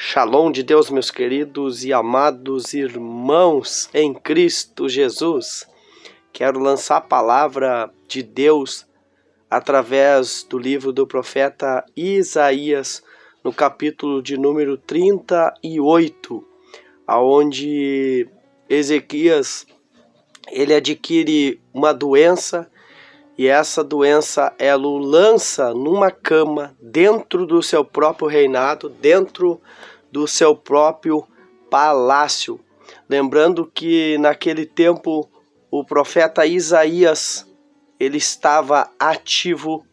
Shalom de Deus, meus queridos e amados irmãos em Cristo Jesus. Quero lançar a palavra de Deus através do livro do profeta Isaías, no capítulo de número 38, aonde Ezequias ele adquire uma doença e essa doença ela o lança numa cama dentro do seu próprio reinado, dentro do seu próprio palácio. Lembrando que naquele tempo o profeta Isaías ele estava ativo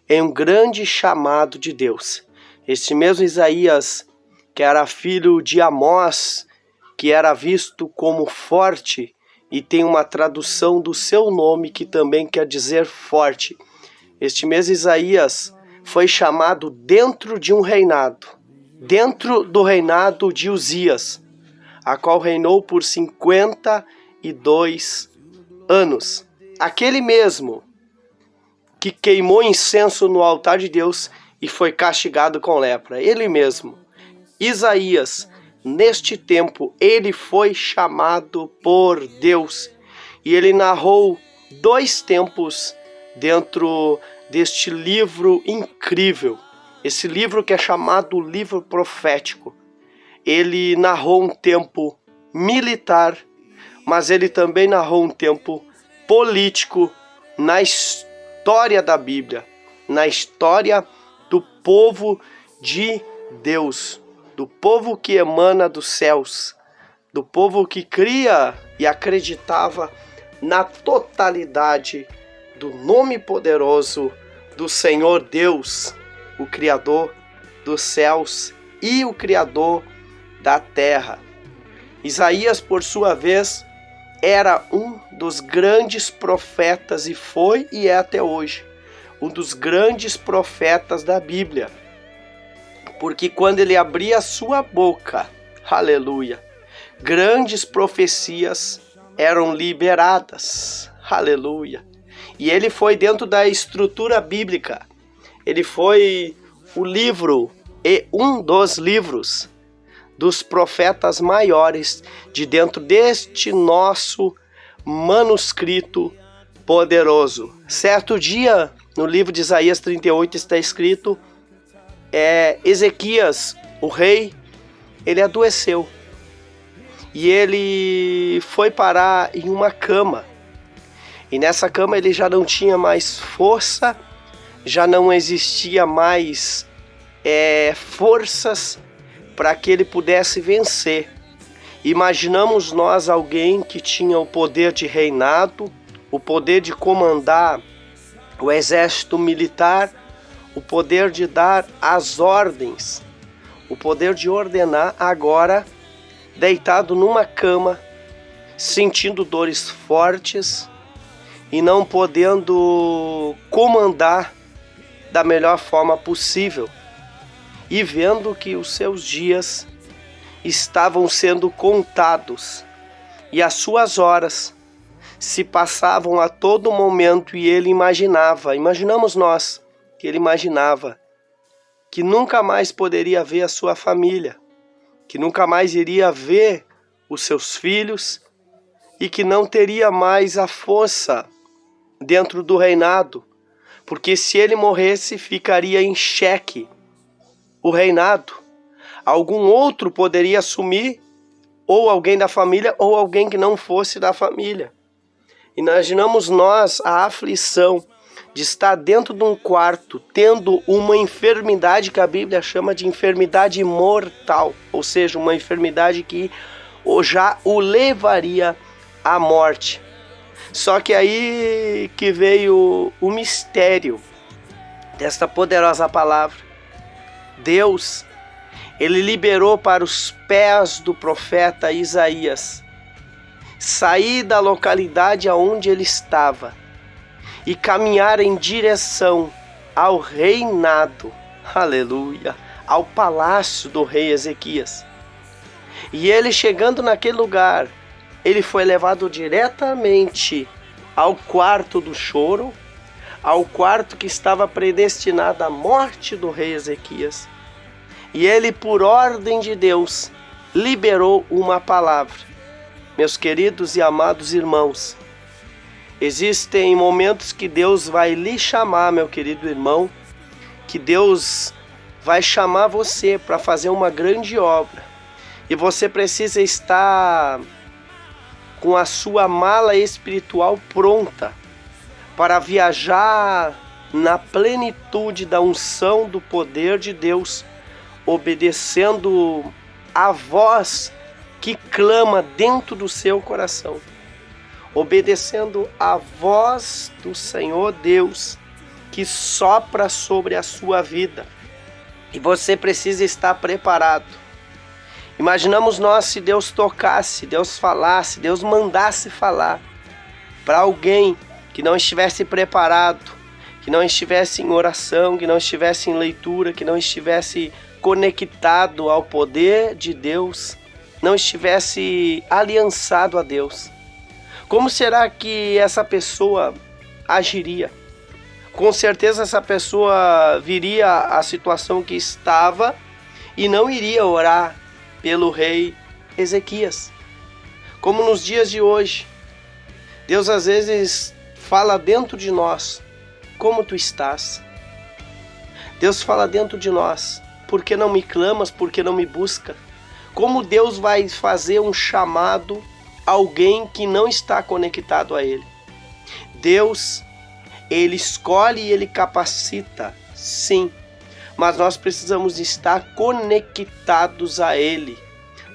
em um grande chamado de Deus. Esse mesmo Isaías, que era filho de Amós, que era visto como forte, e tem uma tradução do seu nome que também quer dizer forte. Este mesmo Isaías foi chamado dentro de um reinado, dentro do reinado de Uzias, a qual reinou por 52 anos. Aquele mesmo que queimou incenso no altar de Deus e foi castigado com lepra. Ele mesmo, Isaías, neste tempo, ele foi chamado por Deus e ele narrou 2 tempos dentro deste livro incrível. Esse livro que é chamado livro profético. Ele narrou um tempo militar, mas ele também narrou um tempo político na história da Bíblia, na história do povo de Deus, do povo que emana dos céus, do povo que cria e acreditava na totalidade do nome poderoso do Senhor Deus, o Criador dos céus e o Criador da terra. Isaías, por sua vez, era um dos grandes profetas e foi e é até hoje um dos grandes profetas da Bíblia. Porque quando ele abria a sua boca, aleluia, grandes profecias eram liberadas, aleluia. E ele foi dentro da estrutura bíblica, ele foi o livro e um dos livros dos profetas maiores de dentro deste nosso manuscrito poderoso. Certo dia, no livro de Isaías 38 está escrito, Ezequias, o rei, ele adoeceu e ele foi parar em uma cama e nessa cama ele já não tinha mais força, já não existia mais forças para que ele pudesse vencer. Imaginamos nós alguém que tinha o poder de reinado, o poder de comandar o exército militar, o poder de dar as ordens, o poder de ordenar, agora deitado numa cama, sentindo dores fortes e não podendo comandar da melhor forma possível e vendo que os seus dias estavam sendo contados e as suas horas se passavam a todo momento e ele imaginamos nós, que ele imaginava que nunca mais poderia ver a sua família, que nunca mais iria ver os seus filhos e que não teria mais a força dentro do reinado, porque se ele morresse ficaria em xeque o reinado. Algum outro poderia assumir, ou alguém da família, ou alguém que não fosse da família. Imaginamos nós a aflição de estar dentro de um quarto, tendo uma enfermidade que a Bíblia chama de enfermidade mortal, ou seja, uma enfermidade que já o levaria à morte. Só que aí que veio o mistério desta poderosa palavra. Deus, ele liberou para os pés do profeta Isaías sair da localidade aonde ele estava e caminhar em direção ao reinado, aleluia, ao palácio do rei Ezequias. E ele chegando naquele lugar, ele foi levado diretamente ao quarto do choro, ao quarto que estava predestinado à morte do rei Ezequias. E ele, por ordem de Deus, liberou uma palavra. Meus queridos e amados irmãos, existem momentos que Deus vai lhe chamar, meu querido irmão, que Deus vai chamar você para fazer uma grande obra. E você precisa estar com a sua mala espiritual pronta para viajar na plenitude da unção do poder de Deus, obedecendo a voz que clama dentro do seu coração, obedecendo a voz do Senhor Deus que sopra sobre a sua vida. E você precisa estar preparado. Imaginamos nós se Deus tocasse, Deus falasse, Deus mandasse falar para alguém que não estivesse preparado, que não estivesse em oração, que não estivesse em leitura, que não estivesse conectado ao poder de Deus, não estivesse aliançado a Deus. Como será que essa pessoa agiria? Com certeza essa pessoa viria à situação que estava e não iria orar pelo rei Ezequias. Como nos dias de hoje, Deus às vezes fala dentro de nós: como tu estás? Deus fala dentro de nós: por que não me clamas, por que não me busca? Como Deus vai fazer um chamado a alguém que não está conectado a Ele? Deus, Ele escolhe e Ele capacita, sim, mas nós precisamos estar conectados a Ele.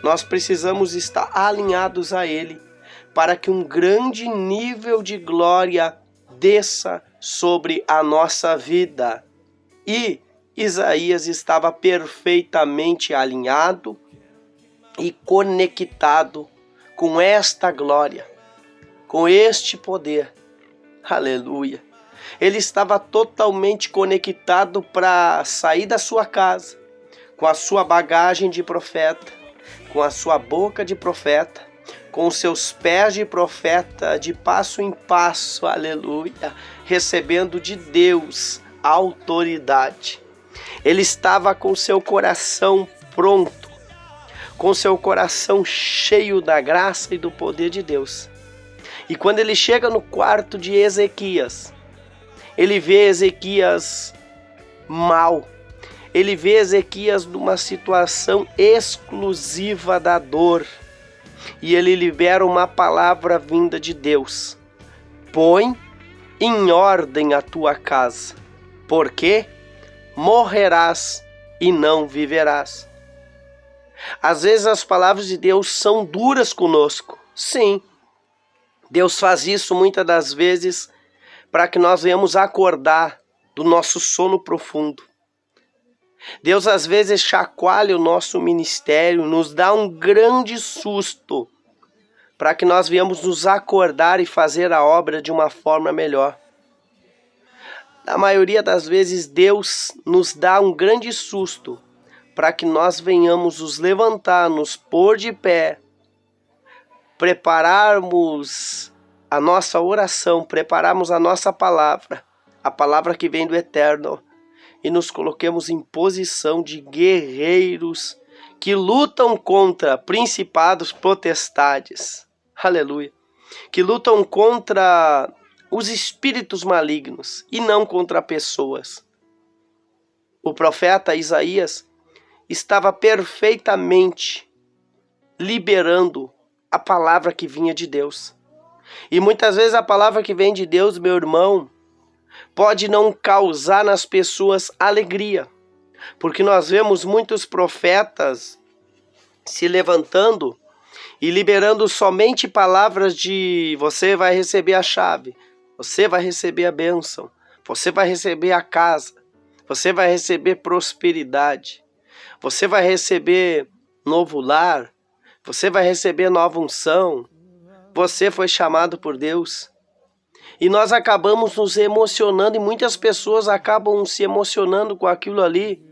Nós precisamos estar alinhados a Ele para que um grande nível de glória desça sobre a nossa vida. E Isaías estava perfeitamente alinhado e conectado com esta glória, com este poder. Aleluia! Ele estava totalmente conectado para sair da sua casa, com a sua bagagem de profeta, com a sua boca de profeta, com os seus pés de profeta, de passo em passo, aleluia, recebendo de Deus a autoridade. Ele estava com seu coração pronto, com seu coração cheio da graça e do poder de Deus. E quando ele chega no quarto de Ezequias, ele vê Ezequias mal. Ele vê Ezequias numa situação exclusiva da dor. E ele libera uma palavra vinda de Deus: põe em ordem a tua casa, porque morrerás e não viverás. Às vezes as palavras de Deus são duras conosco. Sim, Deus faz isso muitas das vezes para que nós venhamos acordar do nosso sono profundo. Deus às vezes chacoalha o nosso ministério, nos dá um grande susto para que nós venhamos nos acordar e fazer a obra de uma forma melhor. Na maioria das vezes Deus nos dá um grande susto para que nós venhamos nos levantar, nos pôr de pé, prepararmos a nossa oração, prepararmos a nossa palavra, a palavra que vem do Eterno, e nos coloquemos em posição de guerreiros que lutam contra principados, potestades, aleluia, que lutam contra os espíritos malignos e não contra pessoas. O profeta Isaías estava perfeitamente liberando a palavra que vinha de Deus. E muitas vezes a palavra que vem de Deus, meu irmão, pode não causar nas pessoas alegria, porque nós vemos muitos profetas se levantando e liberando somente palavras de: você vai receber a chave, você vai receber a bênção, você vai receber a casa, você vai receber prosperidade, você vai receber novo lar, você vai receber nova unção, você foi chamado por Deus. E nós acabamos nos emocionando, e muitas pessoas acabam se emocionando com aquilo ali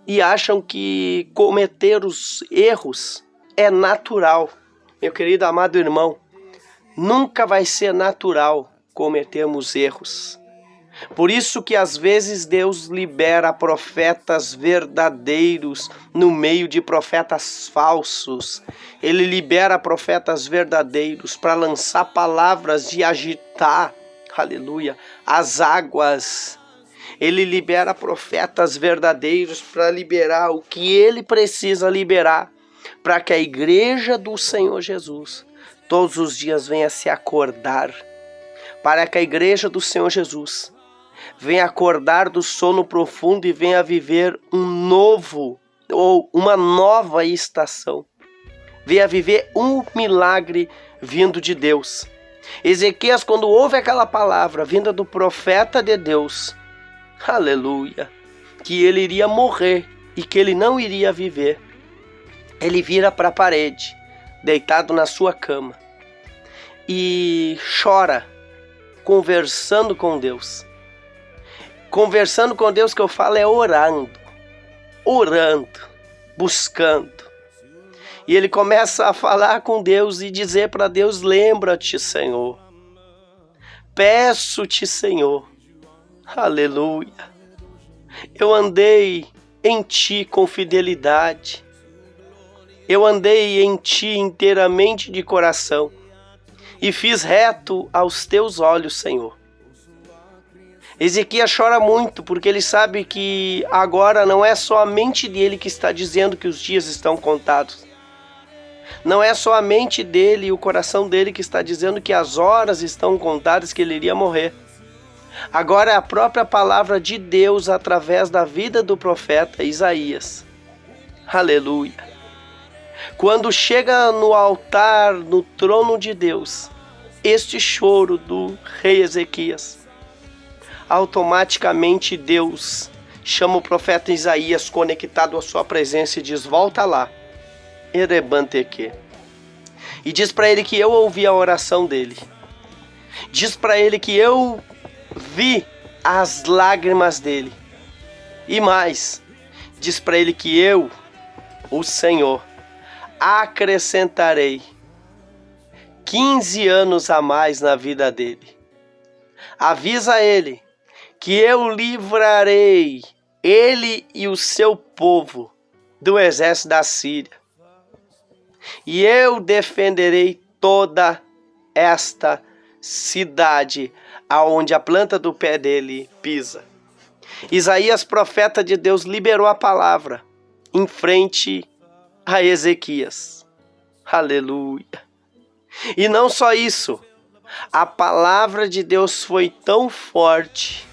e acham que cometer os erros é natural. Meu querido amado irmão, nunca vai ser natural cometermos erros. Por isso que às vezes Deus libera profetas verdadeiros no meio de profetas falsos. Ele libera profetas verdadeiros para lançar palavras de agitar, aleluia, as águas. Ele libera profetas verdadeiros para liberar o que ele precisa liberar, para que a igreja do Senhor Jesus todos os dias venha se acordar, para que a igreja do Senhor Jesus venha acordar do sono profundo e venha viver um novo ou uma nova estação. Venha viver um milagre vindo de Deus. Ezequias, quando ouve aquela palavra vinda do profeta de Deus, aleluia, que ele iria morrer e que ele não iria viver, ele vira para a parede, deitado na sua cama, e chora, conversando com Deus. Conversando com Deus, que eu falo, é orando, buscando. E ele começa a falar com Deus e dizer para Deus: lembra-te, Senhor. Peço-te, Senhor. Aleluia. Eu andei em ti com fidelidade. Eu andei em ti inteiramente de coração e fiz reto aos teus olhos, Senhor. Ezequias chora muito porque ele sabe que agora não é só a mente dele que está dizendo que os dias estão contados. Não é só a mente dele e o coração dele que está dizendo que as horas estão contadas, que ele iria morrer. Agora é a própria palavra de Deus através da vida do profeta Isaías. Aleluia. Quando chega no altar, no trono de Deus, este choro do rei Ezequias, automaticamente Deus chama o profeta Isaías conectado à sua presença e diz: volta lá, Erebanteque, e diz para ele que eu ouvi a oração dele. Diz para ele que eu vi as lágrimas dele. E mais, diz para ele que eu, o Senhor, acrescentarei 15 anos a mais na vida dele. Avisa ele que eu livrarei ele e o seu povo do exército da Síria. E eu defenderei toda esta cidade aonde a planta do pé dele pisa. Isaías, profeta de Deus, liberou a palavra em frente a Ezequias. Aleluia. E não só isso, a palavra de Deus foi tão forte,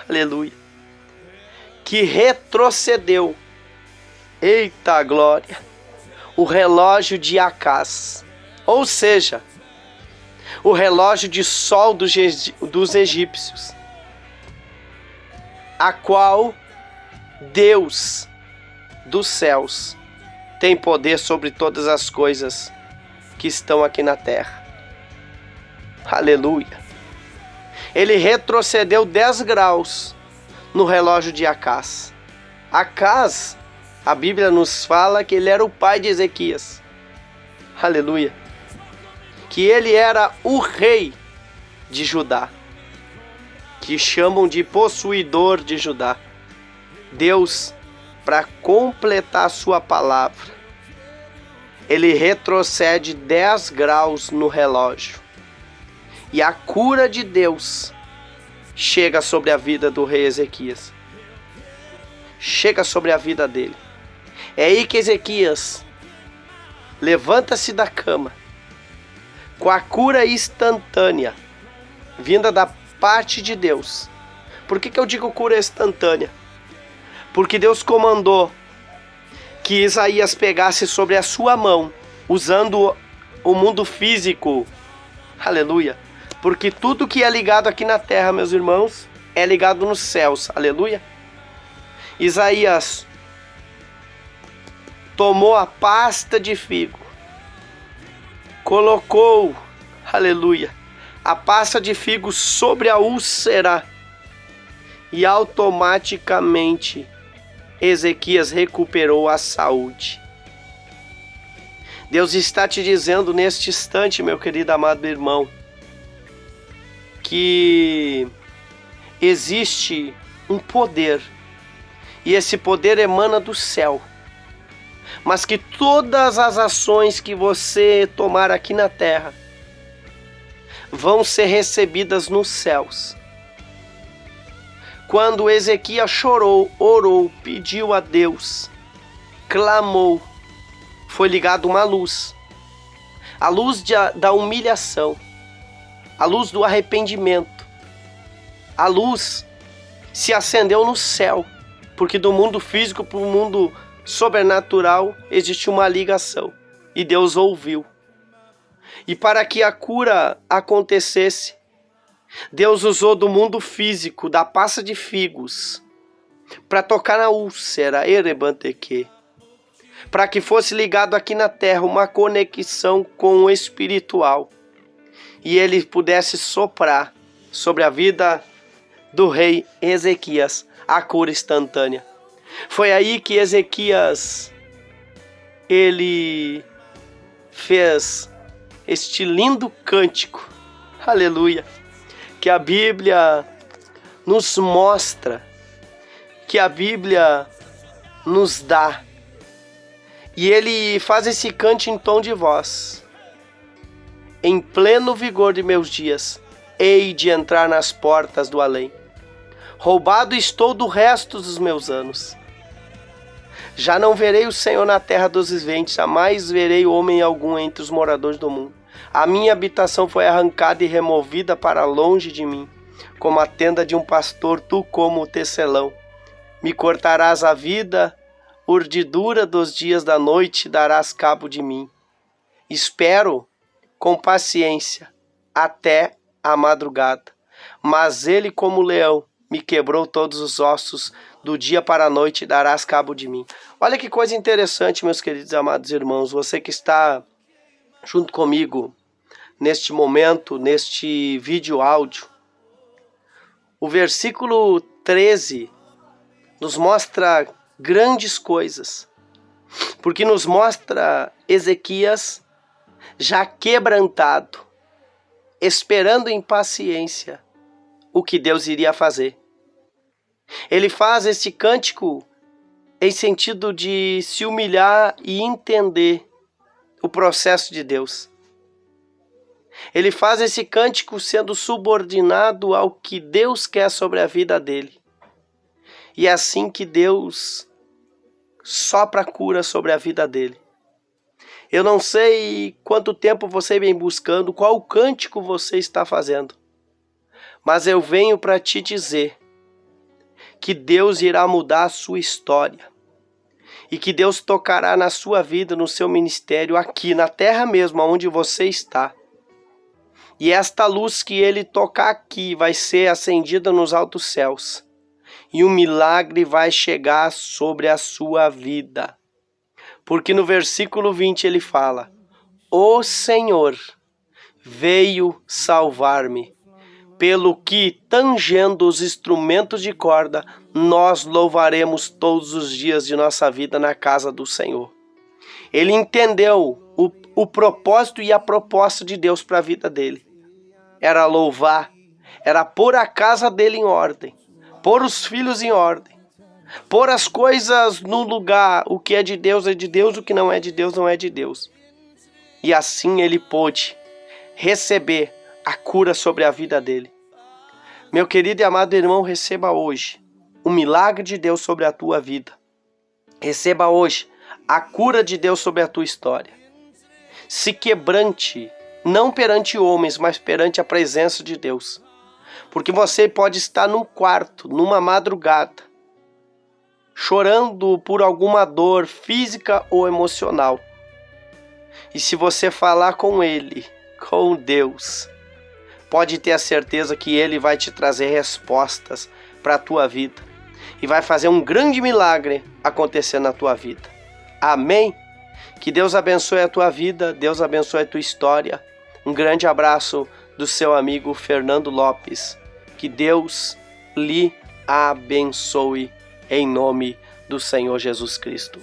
aleluia, que retrocedeu, eita glória, o relógio de Acás, ou seja, o relógio de sol dos egípcios, a qual Deus dos céus tem poder sobre todas as coisas que estão aqui na terra. Aleluia. Ele retrocedeu 10 graus no relógio de Acás. Acás, a Bíblia nos fala que ele era o pai de Ezequias. Aleluia. Que ele era o rei de Judá, que chamam de possuidor de Judá. Deus, para completar a sua palavra, ele retrocede 10 graus no relógio. E a cura de Deus chega sobre a vida do rei Ezequias. Chega sobre a vida dele. É aí que Ezequias levanta-se da cama com a cura instantânea vinda da parte de Deus. Por que eu digo cura instantânea? Porque Deus comandou que Isaías pegasse sobre a sua mão, usando o mundo físico. Aleluia. Porque tudo que é ligado aqui na terra, meus irmãos, é ligado nos céus. Aleluia. Isaías tomou a pasta de figo, colocou, aleluia, a pasta de figo sobre a úlcera e automaticamente Ezequias recuperou a saúde. Deus está te dizendo neste instante, meu querido amado irmão, que existe um poder, e esse poder emana do céu, mas que todas as ações que você tomar aqui na terra vão ser recebidas nos céus. Quando Ezequias chorou, orou, pediu a Deus, clamou, foi ligada uma luz, a luz da humilhação, a luz do arrependimento. A luz se acendeu no céu, porque do mundo físico para o mundo sobrenatural existe uma ligação, e Deus ouviu. E para que a cura acontecesse, Deus usou do mundo físico, da passa de figos, para tocar na úlcera, erebanteque, para que fosse ligado aqui na terra uma conexão com o espiritual, e ele pudesse soprar sobre a vida do rei Ezequias a cura instantânea. Foi aí que Ezequias, ele fez este lindo cântico, aleluia, que a Bíblia nos mostra, que a Bíblia nos dá. E ele faz esse cântico em tom de voz. Em pleno vigor de meus dias, hei de entrar nas portas do além. Roubado estou do resto dos meus anos. Já não verei o Senhor na terra dos viventes, jamais verei homem algum entre os moradores do mundo. A minha habitação foi arrancada e removida para longe de mim, como a tenda de um pastor, tu como o tecelão. Me cortarás a vida, urdidura dos dias da noite darás cabo de mim. Espero com paciência até a madrugada, mas ele como leão me quebrou todos os ossos, do dia para a noite darás cabo de mim. Olha que coisa interessante, meus queridos e amados irmãos, você que está junto comigo neste momento, neste vídeo áudio. O versículo 13 nos mostra grandes coisas, porque nos mostra Ezequias já quebrantado, esperando em paciência o que Deus iria fazer. Ele faz este cântico em sentido de se humilhar e entender o processo de Deus. Ele faz esse cântico sendo subordinado ao que Deus quer sobre a vida dele. E é assim que Deus sopra a cura sobre a vida dele. Eu não sei quanto tempo você vem buscando, qual cântico você está fazendo, mas eu venho para te dizer que Deus irá mudar a sua história e que Deus tocará na sua vida, no seu ministério, aqui na terra mesmo, onde você está. E esta luz que Ele tocar aqui vai ser acendida nos altos céus, e um milagre vai chegar sobre a sua vida. Porque no versículo 20 ele fala: o Senhor veio salvar-me, pelo que, tangendo os instrumentos de corda, nós louvaremos todos os dias de nossa vida na casa do Senhor. Ele entendeu o propósito e a proposta de Deus para a vida dele. Era louvar, era pôr a casa dele em ordem, pôr os filhos em ordem, pôr as coisas no lugar. O que é de Deus, o que não é de Deus, não é de Deus. E assim ele pôde receber a cura sobre a vida dele. Meu querido e amado irmão, receba hoje o milagre de Deus sobre a tua vida. Receba hoje a cura de Deus sobre a tua história. Se quebrante, não perante homens, mas perante a presença de Deus. Porque você pode estar num quarto, numa madrugada, chorando por alguma dor física ou emocional. E se você falar com Ele, com Deus, pode ter a certeza que Ele vai te trazer respostas para a tua vida. E vai fazer um grande milagre acontecer na tua vida. Amém? Que Deus abençoe a tua vida, Deus abençoe a tua história. Um grande abraço do seu amigo Fernando Lopes. Que Deus lhe abençoe em nome do Senhor Jesus Cristo.